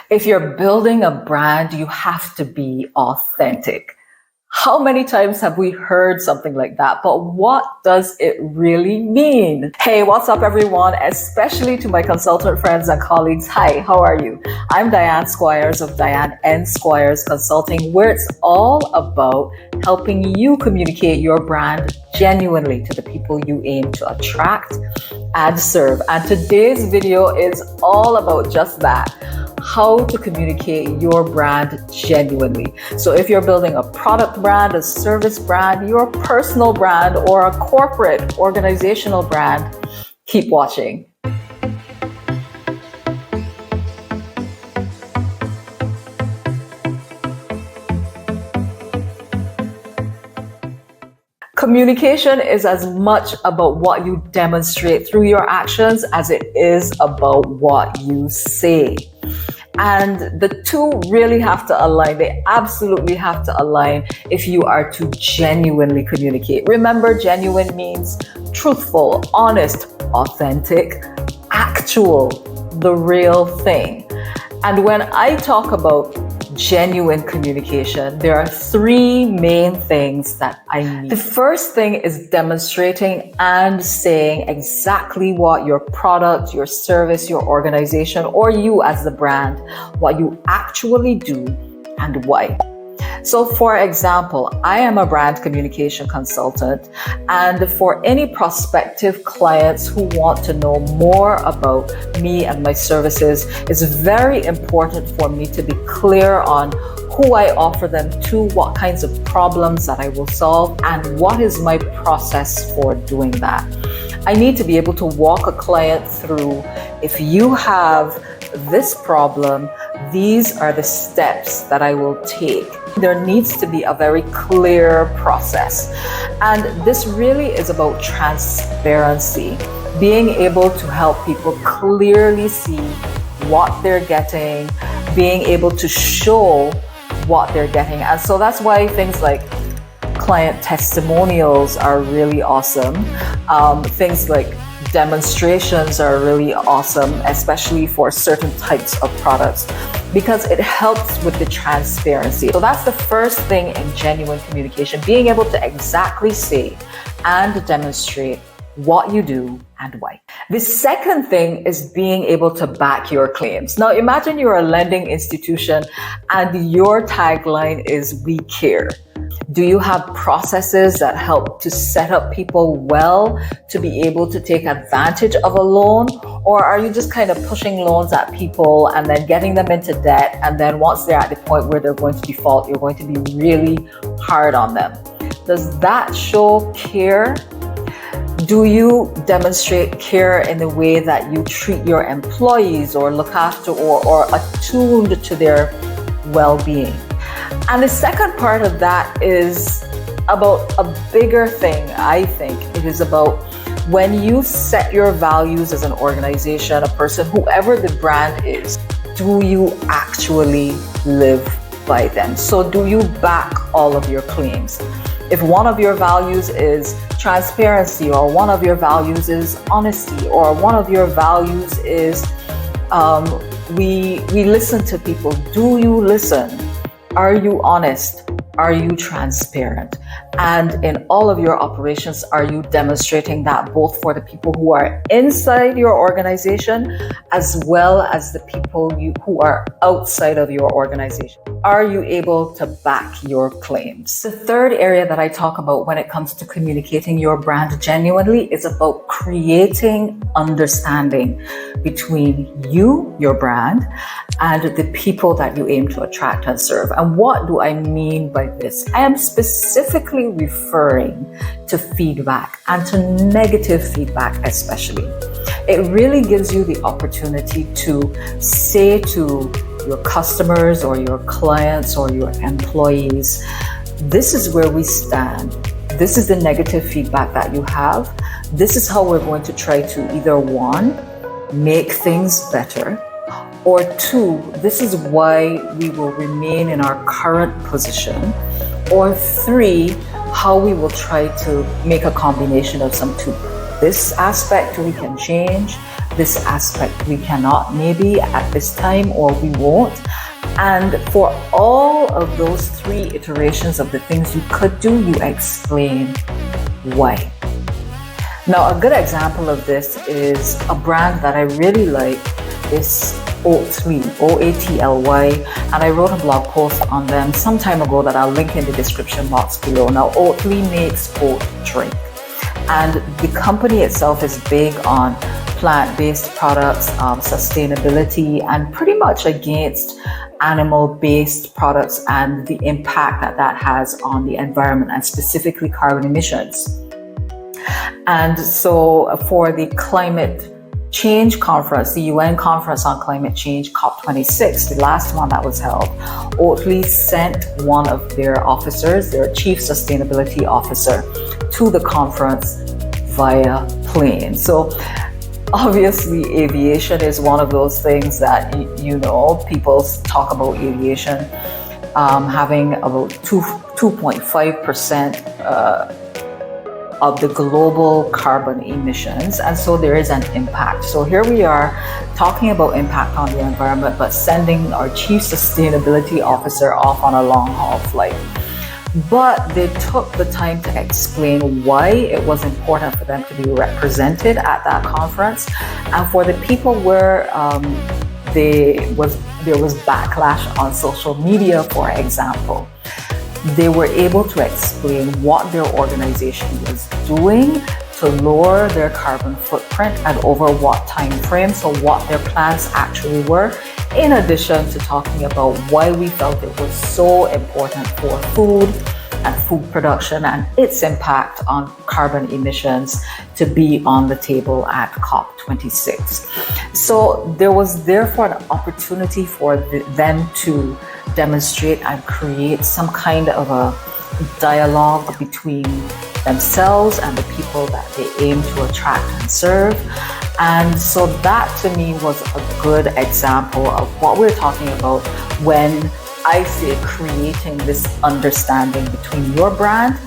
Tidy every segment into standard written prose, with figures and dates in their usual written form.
If you're building a brand, you have to be authentic. How many times have we heard something like that? But what does it really mean? Hey, what's up everyone? Especially to my consultant friends and colleagues. Hi, how are you? I'm Dianne Squires of Dianne and Squires Consulting, where it's all about helping you communicate your brand genuinely to the people you aim to attract and serve. And today's video is all about just that. How to communicate your brand genuinely. So if you're building a product brand, a service brand, your personal brand, or a corporate organizational brand, keep watching. Communication is as much about what you demonstrate through your actions as it is about what you say. And the two really have to align. They absolutely have to align if you are to genuinely communicate. Remember, genuine means truthful, honest, authentic, actual, the real thing. And when I talk about genuine communication, there are three main things that I need. The first thing is demonstrating and saying exactly what your product, your service, your organization, or you as the brand, what you actually do and why. So for example, I am a brand communication consultant, and for any prospective clients who want to know more about me and my services, it's very important for me to be clear on who I offer them to, what kinds of problems that I will solve, and what is my process for doing that. I need to be able to walk a client through, if you have this problem, these are the steps that I will take. There needs to be a very clear process. And this really is about transparency, being able to help people clearly see what they're getting, being able to show what they're getting. And so that's why things like client testimonials are really awesome. Things like demonstrations are really awesome, especially for certain types of products, because it helps with the transparency. So that's the first thing in genuine communication, being able to exactly say and demonstrate what you do and why. The second thing is being able to back your claims. Now imagine you're a lending institution and your tagline is "We care." Do you have processes that help to set up people well to be able to take advantage of a loan? Or are you just kind of pushing loans at people and then getting them into debt, and then once they're at the point where they're going to default, you're going to be really hard on them? Does that show care? Do you demonstrate care in the way that you treat your employees or look after or attuned to their well-being? And the second part of that is about a bigger thing, I think. It is about when you set your values as an organization, a person, whoever the brand is, do you actually live by them? So do you back all of your claims? If one of your values is transparency, or one of your values is honesty, or one of your values is we listen to people, do you listen? Are you honest? Are you transparent? And in all of your operations, are you demonstrating that both for the people who are inside your organization as well as the people who are outside of your organization? Are you able to back your claims? The third area that I talk about when it comes to communicating your brand genuinely is about creating understanding between you, your brand, and the people that you aim to attract and serve. And what do I mean by this? I am specifically referring to feedback, and to negative feedback especially. It really gives you the opportunity to say to your customers or your clients or your employees, this is where we stand. This is the negative feedback that you have. This is how we're going to try to either one, make things better, or two, this is why we will remain in our current position, or three, how we will try to make a combination of some two. This aspect we can change, this aspect we cannot maybe at this time, or we won't. And for all of those 3 iterations of the things you could do, you explain why. Now, a good example of this is a brand that I really like is Oatly, Oatly, and I wrote a blog post on them some time ago that I'll link in the description box below. Now, Oatly makes oat drink, and the company itself is big on plant-based products, sustainability, and pretty much against animal-based products and the impact that that has on the environment, and specifically carbon emissions. And so for the climate change conference, the UN conference on climate change, COP26, the last one that was held, Oatly sent one of their officers, their chief sustainability officer, to the conference via plane. So obviously aviation is one of those things that, you know, people talk about aviation having about 2.5% of the global carbon emissions, and so there is an impact. So here we are talking about impact on the environment, but sending our chief sustainability officer off on a long haul flight. But they took the time to explain why it was important for them to be represented at that conference, and for the people where there was backlash on social media, for example, they were able to explain what their organization was doing to lower their carbon footprint and over what time frame, so what their plans actually were, in addition to talking about why we felt it was so important for food and food production and its impact on carbon emissions to be on the table at COP26. So there was therefore an opportunity for them to demonstrate and create some kind of a dialogue between themselves and the people that they aim to attract and serve. And so that to me was a good example of what we're talking about when I say creating this understanding between your brand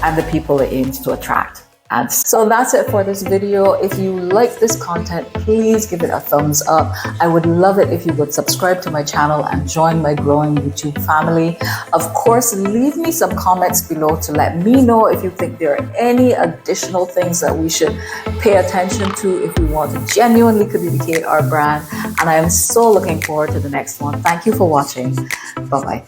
and the people it aims to attract. And so that's it for this video. If you like this content, please give it a thumbs up. I would love it if you would subscribe to my channel and join my growing YouTube family. Of course, leave me some comments below to let me know if you think there are any additional things that we should pay attention to if we want to genuinely communicate our brand. And I am so looking forward to the next one. Thank you for watching. Bye-bye.